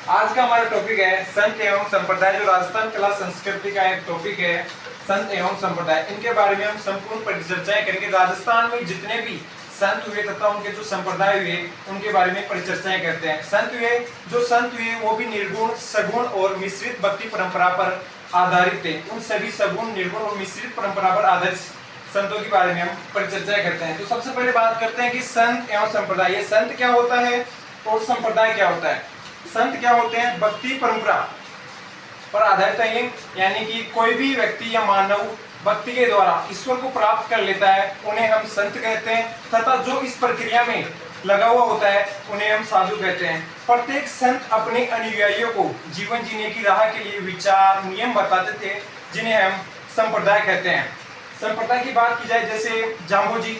आज का हमारा टॉपिक है संत एवं संप्रदाय। जो राजस्थान कला संस्कृति का एक टॉपिक है संत एवं संप्रदाय, इनके बारे में हम संपूर्ण परिचर्चाएं करेंगे। राजस्थान में जितने भी संत हुए तथा उनके जो संप्रदाय हुए उनके बारे में परिचर्चाएं करते हैं। संत हुए वो भी निर्गुण, सगुण और मिश्रित भक्ति परंपरा पर आधारित थे। उन सभी सगुण, निर्गुण और मिश्रित परंपरा पर आधारित संतों के बारे में हम परिचर्चाएं करते हैं। तो सबसे पहले बात करते हैं कि संत एवं संप्रदाय, ये संत क्या होता है और संप्रदाय क्या होता है। संत क्या होते हैं? भक्ति परंपरा पर आधारित है, यानी कि कोई भी व्यक्ति या मानव भक्ति के द्वारा ईश्वर को प्राप्त कर लेता है, उन्हें हम संत कहते हैं। तथा जो इस प्रक्रिया में लगा हुआ होता है उन्हें हम साधु कहते हैं। प्रत्येक संत अपने अनुयायियों को जीवन जीने की राह के लिए विचार, नियम बताते थे, जिन्हें हम संप्रदाय कहते हैं। संप्रदाय की बात की जाए, जैसे जाम्बोजी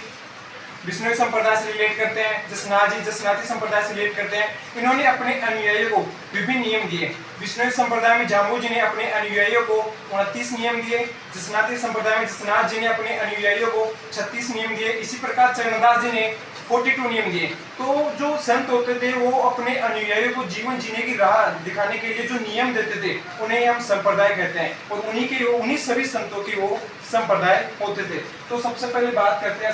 विष्णु संप्रदाय से रिलेट करते हैं, जसनाती संप्रदाय से रिलेट करते हैं। इन्होंने अपने अनुयायियों को विभिन्न नियम दिए। विष्णु संप्रदाय में जाम्बू जी ने अपने अनुयायियों को 29 नियम दिए। जसनाती संप्रदाय में जसनाथ जी ने अपने अनुयायियों को 36 नियम दिए। इसी प्रकार चरणदास जी ने 42 नियम दिए। तो जो संत होते थे वो अपने अनुयायियों को जीवन जीने की राह दिखाने के लिए जो नियम देते थे उन्हें हम संप्रदाय कहते हैं, और उन्हीं सभी संतों के वो संप्रदाय होते थे। तो सबसे पहले बात करते हैं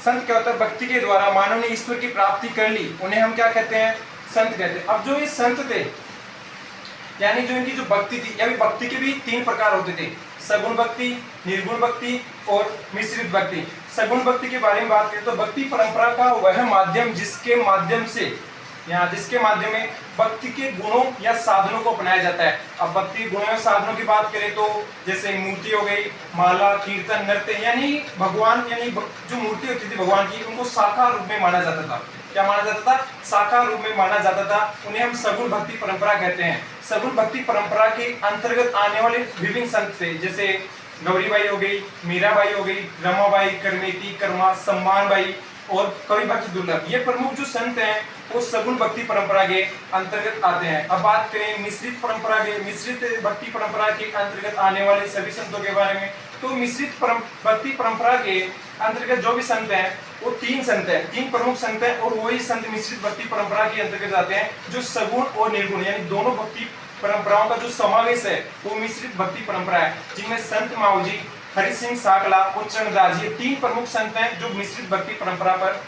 संत क्या होता है? भक्ति के द्वारा मानव ने ईश्वर की प्राप्ति कर ली, उन्हें हम क्या कहते हैं? संत कहते हैं। अब जो ये संत थे, यानी जो इनकी जो भक्ति थी, या भक्ति के भी 3 प्रकार होते थे, सगुण भक्ति, निर्गुण भक्ति और मिश्रित भक्ति। सगुण भक्ति के बारे में बात करें तो भक्ति परंपरा का वह माध्यम जिसके माध्यम में भक्ति के गुणों या साधनों को अपनाया जाता है। अब भक्ति गुणों या साधनों की बात करें तो जैसे मूर्ति हो गई, माला, कीर्तन, नृत्य, यानी भगवान, यानी जो मूर्ति होती थी भगवान की, उनको साकार रूप में माना जाता था। क्या माना जाता था? साकार रूप में माना जाता था। उन्हें हम सगुण भक्ति परंपरा कहते हैं। सगुण भक्ति परंपरा के अंतर्गत आने वाले विभिन्न संत थे, जैसे गौरीबाई हो गई, मीराबाई हो गई, रमाबाई, करमेती, कर्मा, सम्मानबाई और कवि भक्ति दुर्लभ। ये प्रमुख जो संत हैं वो सगुण भक्ति परंपरा के अंतर्गत आते हैं। अब बात करें मिश्रित भक्ति परंपरा के अंतर्गत आने वाले सभी संतों के बारे में, तो मिश्रित भक्ति परंपरा के अंतर्गत जो भी संत हैं वो 3 संत हैं, 3 प्रमुख संत हैं, और वही संत मिश्रित भक्ति परंपरा के अंतर्गत आते हैं, जो सगुण और निर्गुण यानी दोनों भक्ति परंपराओं का जो समावेश है वो मिश्रित भक्ति परंपरा है, जिनमें संत माऊजी, हरि सिंह साकला और चरणदास, ये 3 प्रमुख संत हैं जो मिश्रित भक्ति परंपरा पर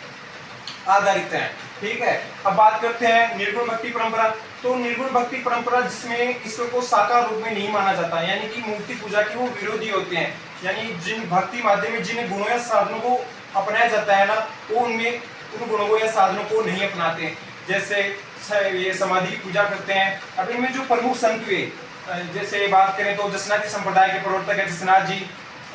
आधारित हैं। ठीक है। अब बात करते हैं निर्गुण भक्ति परंपरा। तो निर्गुण भक्ति परंपरा जिसमें ईश्वर को साकार रूप में नहीं माना जाता, यानी कि मूर्ति पूजा के वो विरोधी होते हैं, यानी जिन भक्ति माध्यम में जिन गुणों या साधनों को अपनाया जाता है ना, वो उनमें उन गुणों को या साधनों को नहीं अपनाते। जैसे ये समाधि पूजा करते हैं। अब इनमें जो प्रमुख संत हुए, जैसे बात करें तो जसनाती संप्रदाय के प्रवर्तक है जसनाथ जी,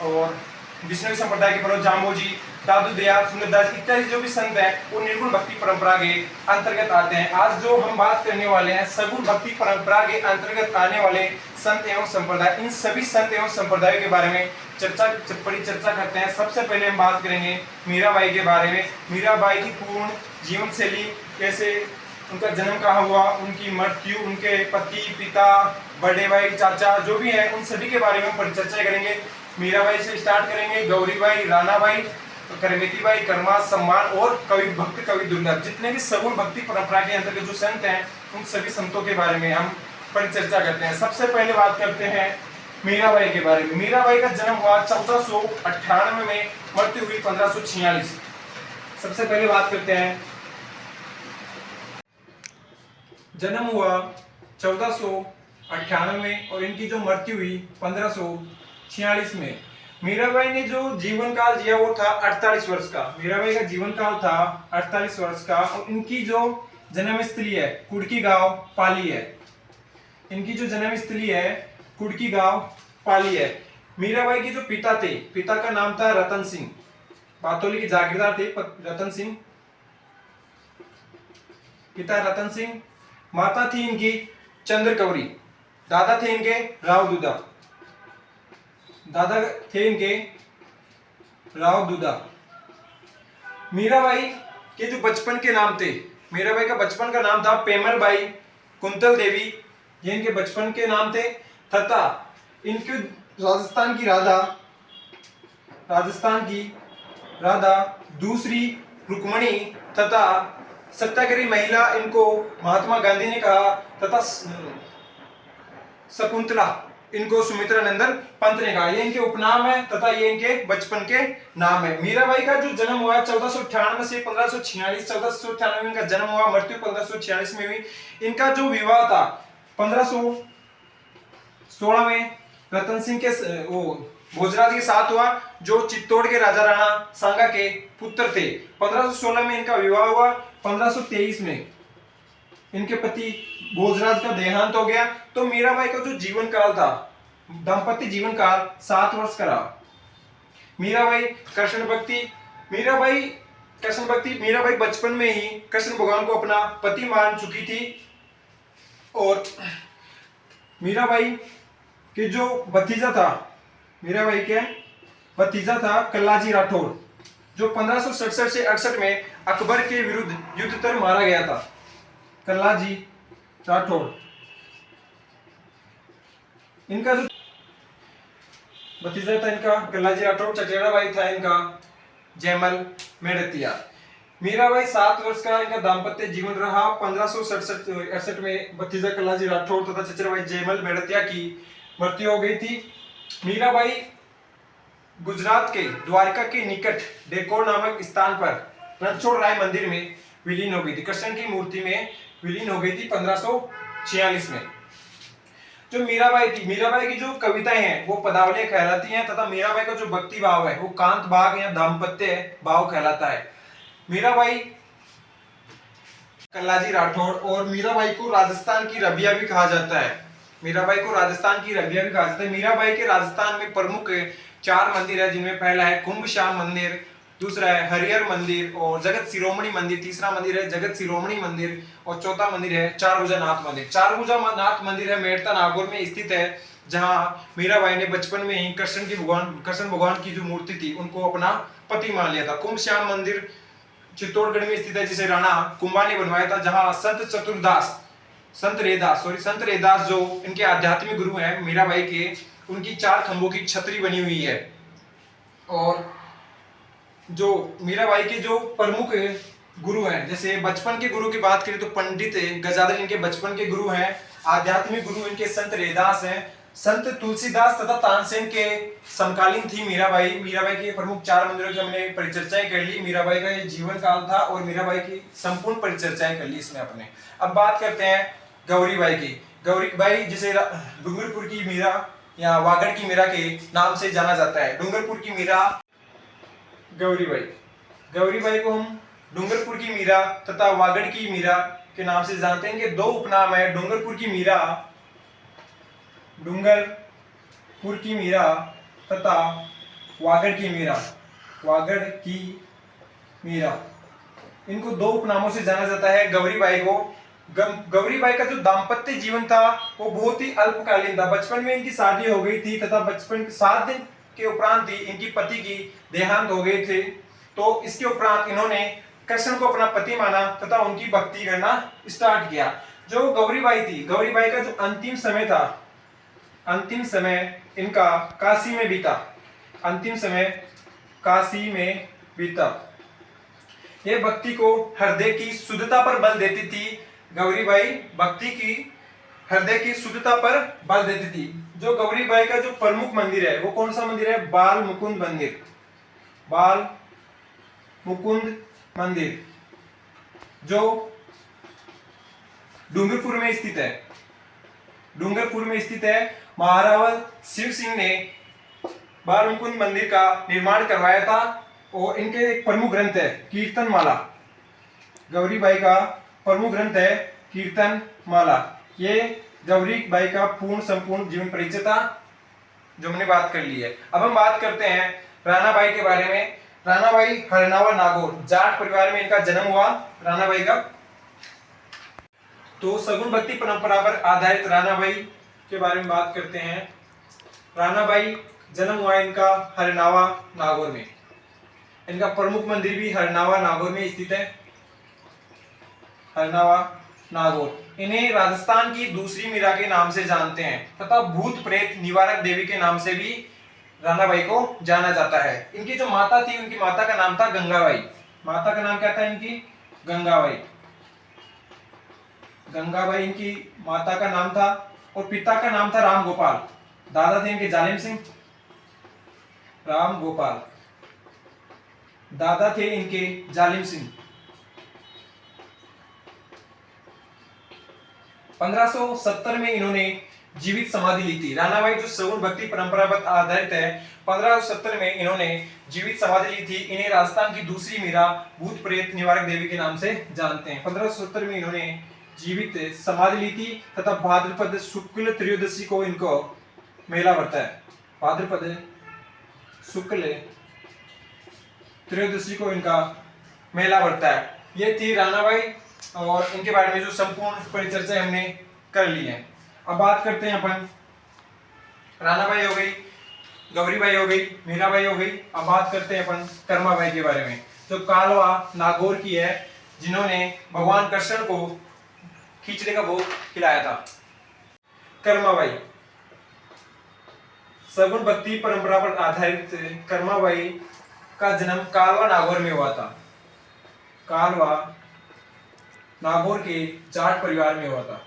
और विष्णु संप्रदाय के प्रवर्तक जाम्बो जी, दादू दयाल, सुंदरदास इत्यादि जो भी संत हैं वो निर्गुण भक्ति परंपरा के अंतर्गत आते हैं। आज जो हम बात करने वाले हैं सगुण भक्ति परंपरा के अंतर्गत आने वाले संत एवं संप्रदाय, इन सभी संत एवं संप्रदायों के बारे में परिचर्चा करते हैं। सबसे पहले हम बात करेंगे मीराबाई के बारे में। मीराबाई की पूर्ण जीवन शैली, कैसे उनका जन्म कहाँ हुआ, उनकी मृत्यु, उनके पति, पिता, बड़े भाई, चाचा जो भी है, उन सभी के बारे में परिचर्चा करेंगे। मीराबाई से स्टार्ट करेंगे, गौरीबाई, रानाबाई, करमेतीबाई, कर्मा, सम्मान और कवि दुर्लभ। जितने भी सगुण भक्ति परंपरा के अंतर्गत जो संत हैं उन सभी संतों के बारे में हम परिचर्चा करते हैं। सबसे पहले बात करते हैं मीराबाई के बारे में। मीराबाई का जन्म हुआ 1498 में, मृत्यु हुई 1546। सबसे पहले बात करते हैं, जन्म हुआ 1498 में और इनकी जो मृत्यु हुई 1546 में। मीराबाई ने जो जीवन काल जिया वो था 48 वर्ष का। मीराबाई का जीवन काल था 48 वर्ष का, और इनकी जो जन्मस्थली है कुड़की गांव पाली है। इनकी जो जन्मस्थली है कुड़की गांव पाली है। मीराबाई के जो पिता थे, पिता का नाम था रतन सिंह, बातोली के जागीरदार थे रतन सिंह, पिता रतन सिंह। माता थी इनकी चंद्र कौरी, दादा थे इनके राव दूधा, दादा थे इनके राव दूधा। मीराबाई के जो बचपन के नाम थे, मीराबाई का बचपन का नाम था पेमल बाई, कुंतल देवी, ये इनके बचपन के नाम थे। तथा इनके राजस्थान की राधा, दूसरी रुक्मणी तथा सत्याग्रही महिला इनको महात्मा गांधी ने कहा, तथा शकुंतला इनको सुमित्रा नंदन पंत ने कहा। ये इनके उपनाम है तथा ये इनके बचपन के नाम है। मीराबाई का जो जन्म हुआ 1498 से 1546, 1498 में इनका जन्म हुआ, मृत्यु 1546 में हुई। इनका जो विवाह था 1516 में रतन सिंह के वो भोजराज के साथ हुआ, जो चित्तौड़ के राजा राणा सांगा के पुत्र थे। 1516 में इनका विवाह हुआ। 1523 में इनके पति भोजराज का देहांत हो गया। तो मीराबाई का जो जीवन काल था, दाम्पत्य जीवन काल 7 वर्ष का रहा। मीराबाई कृष्ण भक्ति, बचपन में ही कृष्ण भगवान को अपना पति मान चुकी थी। और मीराबाई के जो भतीजा था कल्लाजी राठौड़, जो 1567 से 68 में अकबर के विरुद्ध युद्ध कर मारा गया था। कल्लाजी राठौड़, इनका जो भतीजा था इनका कल्लाजी राठौड़, चचेरा भाई था इनका जयमल मेड़तिया। मीराबाई 7 वर्ष का इनका दाम्पत्य जीवन रहा। 1567 में भतीजा कल्लाजी राठौड़ तथा चचेरा भाई जयमल मेड़तिया की मृत्यु हो गई थी। मीराबाई गुजरात के द्वारका के निकट डेकोर नामक स्थान पर रणछोड़ राय मंदिर में विलीन हो गई थी। कृष्ण की मूर्ति में विलीन हो गई थी 1546 में। जो मीराबाई थी, मीराबाई की जो कविताएं हैं वो पदावलियां कहलाती हैं, तथा मीराबाई का जो भक्ति भाव है वो कांत भाव या दाम्पत्य भाव कहलाता है। मीराबाई कल्लाजी राठौड़, और मीराबाई को राजस्थान की रबिया भी कहा जाता है। मीराबाई के राजस्थान में प्रमुख 4 मंदिर है, जिनमें पहला है कुंभ श्याम मंदिर, दूसरा है हरिहर मंदिर, और जगत शिरोमणि मंदिर, तीसरा मंदिर है जगत शिरोमणि मंदिर, और चौथा मंदिर है चारभुजा नाथ मंदिर। चारभुजा नाथ मंदिर है मेड़ता नागौर में स्थित है, जहां मीराबाई ने बचपन में ही कृष्ण भगवान की जो मूर्ति थी उनको अपना पति मान लिया था। कुंभ श्याम मंदिर चित्तौड़गढ़ में स्थित है, जिसे राणा कुंभा ने बनवाया था, जहां संत रेदास जो इनके आध्यात्मिक गुरु हैं मीराबाई के, उनकी 4 खंभों की छतरी बनी हुई है। और जो मीराबाई के जो प्रमुख गुरु हैं, जैसे बचपन के गुरु की बात करें तो पंडित गजानन इनके बचपन के गुरु हैं। आध्यात्मिक गुरु इनके संत रेदास हैं। संत तुलसीदास तथा तानसेन के समकालीन थी मीराबाई। मीराबाई के प्रमुख 4 मंदिरों की हमने परिचर्चाएं कर ली। मीराबाई का ये जीवन काल था और मीराबाई की संपूर्ण परिचर्चाएं कर ली इसमें अपने। अब बात करते हैं गौरीबाई की। गौरीबाई जिसे डूंगरपुर की मीरा या वागड़ की मीरा के नाम से जाना जाता है। डूंगरपुर की मीरा गौरीबाई को हम डूंगरपुर की मीरा तथा वागड़ की मीरा के नाम से जानते हैं। इनके 2 उपनाम है, डूंगरपुर की मीरा तथा वागड़ की मीरा। इनको 2 उपनामों से जाना जाता है गौरीबाई को। गौरीबाई का जो दाम्पत्य जीवन था वो बहुत ही अल्पकालीन था। बचपन में इनकी शादी हो गई थी तथा बचपन के 7 दिन के उपरांत ही इनकी पति की देहांत हो गए थे। तो इसके उपरांत इन्होंने कृष्ण को अपना पति माना तथा उनकी भक्ति करना स्टार्ट किया। जो गौरीबाई थी, गौरीबाई का जो अंतिम समय इनका काशी में बीता। ये भक्ति को हृदय की शुद्धता पर बल देती थी। गौरीबाई भक्ति की हृदय की शुद्धता पर बल देती थी। जो गौरीबाई का जो प्रमुख मंदिर है वो कौन सा मंदिर है? बाल मुकुंद मंदिर, जो डूंगरपुर में स्थित है। महारावल शिव सिंह ने बाल मुकुंद मंदिर का निर्माण करवाया था और इनके एक प्रमुख ग्रंथ है कीर्तनमाला। गौरीबाई का प्रमुख ग्रंथ है कीर्तनमाला। ये गौरीबाई का संपूर्ण जीवन परिचय था जो हमने बात कर ली है। अब हम बात करते हैं रानाबाई के बारे में। रानाबाई हरनावा नागौर जाट परिवार में इनका जन्म हुआ। रानाबाई का तो सगुन भक्ति परंपरा पर आधारित रानाबाई के बारे में बात करते हैं। रानाबाई जन्म हुआ इनका हरनावा नागौर में। इनका प्रमुख मंदिर भी हरनावा नागौर में स्थित है। हरनावा नागौर। इन्हें राजस्थान की दूसरी मीरा के नाम से जानते हैं तथा भूत प्रेत निवारक देवी के नाम से भी रानाबाई को जाना जाता है। इनकी जो माता थी, उनकी माता का नाम था गंगाबाई। माता का नाम क्या था इनकी? गंगाबाई। गंगाबाई इनकी माता का नाम था और पिता का नाम था राम गोपाल। दादा थे इनके जालिम सिंह, राम गोपाल। दादा थे इनके जालिम सिंह। 1570 में इन्होंने जीवित समाधि ली थी। रानाबाई जो सगुण भक्ति परंपरा पर आधारित है, 1570 में इन्होंने जीवित समाधि ली थी। इन्हें राजस्थान की दूसरी मीरा भूत प्रेत निवारक देवी के नाम से जानते हैं। 1570 में इन्होंने जीवित समाधि ली थी तथा भाद्रपद शुक्ल त्रयोदशी को इनको मेला भरता है। भाद्रपद शुक्ल त्रयोदशी को इनका मेला भरता है। ये थी रानाबाई और इनके बारे में जो संपूर्ण परिचर्चा हमने कर ली है। अब बात करते हैं अपन, रानाबाई हो गई, गौरीबाई हो गई, मीराबाई हो गई। अब बात करते हैं अपन कर्माबाई के बारे में, जो कालवा नागौर की है, जिन्होंने भगवान कृष्ण को खिचड़ी का भोग खिलाया था। कर्माबाई सगुण भक्ति परंपरा पर आधारित कर्माबाई का जन्म कालवा नागौर में हुआ था। कालवा नागौर के जाट परिवार में हुआ था।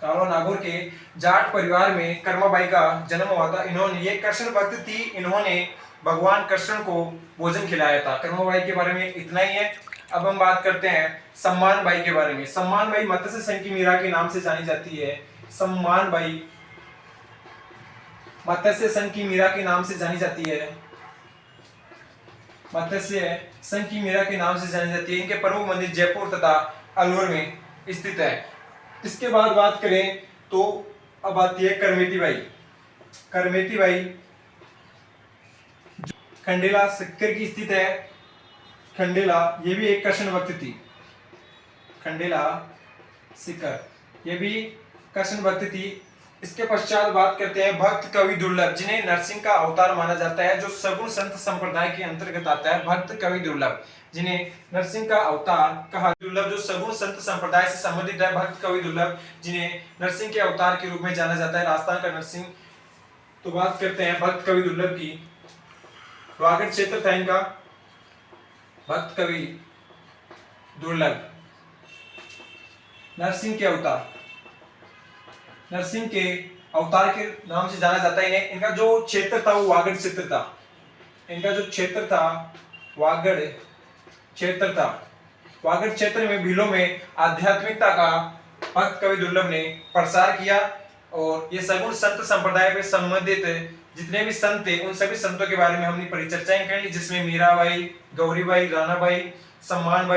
कालवा नागौर के जाट परिवार में कर्माबाई का जन्म हुआ था। इन्होंने, ये कृष्ण भक्त थी, इन्होंने भगवान कृष्ण को भोजन खिलाया था। कर्माबाई के बारे में इतना ही है। अब हम बात करते हैं सम्मान बाई के बारे में। सम्मान बाई मत्स्य सेन की मीरा के नाम से जानी जाती है। सम्मान बाई मत्स्य सेन की मीरा के नाम से जानी जाती है। मत्स्य सेन की मीरा के नाम से जानी जाती है। इनके प्रमुख मंदिर जयपुर तथा अलवर में स्थित है। इसके बाद बात करें तो अब आती है करमेती बाई। करमेती बाई खंडेला सिक्कर की स्थित है। खंडेला, ये भी एक कृष्ण भक्त थी। खंडेला सिक्कर, ये भी कृष्ण भक्त थी। इसके पश्चात बात करते हैं भक्त कवि दुर्लभ, जिन्हें नरसिंह का अवतार माना जाता है, जो सगुण संत संप्रदाय के अंतर्गत आता है। भक्त कवि दुर्लभ, जिन्हें नरसिंह का अवतार कहा। दुर्लभ जो सगुण संत संप्रदाय से संबंधित है। भक्त कवि दुर्लभ, जिन्हें नरसिंह के अवतार के रूप में जाना जाता है, राजस्थान का नरसिंह। तो बात करते हैं भक्त कवि दुर्लभ की। वागड़ क्षेत्र था इनका। भक्त कवि दुर्लभ, नरसिंह के अवतार, नरसिंह के अवतार के नाम से जाना जाता है इन्हें। इनका जो क्षेत्र था वो वागड़ क्षेत्र था। इनका जो क्षेत्र था वागड़ क्षेत्र था। वागड़ क्षेत्र में भीलों में आध्यात्मिकता का भक्त कवि दुर्लभ ने प्रसार किया और ये सगुण संत संप्रदाय पे संबंधित जितने भी संत थे उन सभी संतों के बारे में हमने परिचर्चाएं कर ली, जिसमें मीराबाई, गौरीबाई, रानाबाई, सम्मान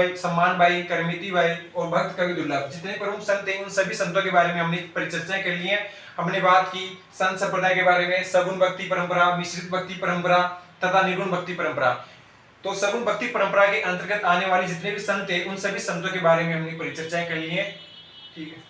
बाई, करमेती बाई और भक्त कवि दुर्लभ, जितने प्रमुख संत थे उन सभी संतों के बारे में हमने परिचर्चाएं कर ली है। हमने बात की संत संप्रदाय के बारे में, सगुण भक्ति परंपरा, मिश्रित भक्ति परंपरा तथा निर्गुण भक्ति परंपरा। तो सगुण भक्ति परंपरा के अंतर्गत आने वाले जितने भी संत थे उन सभी संतों के बारे में हमने परिचर्चाएं कर ली है। ठीक है।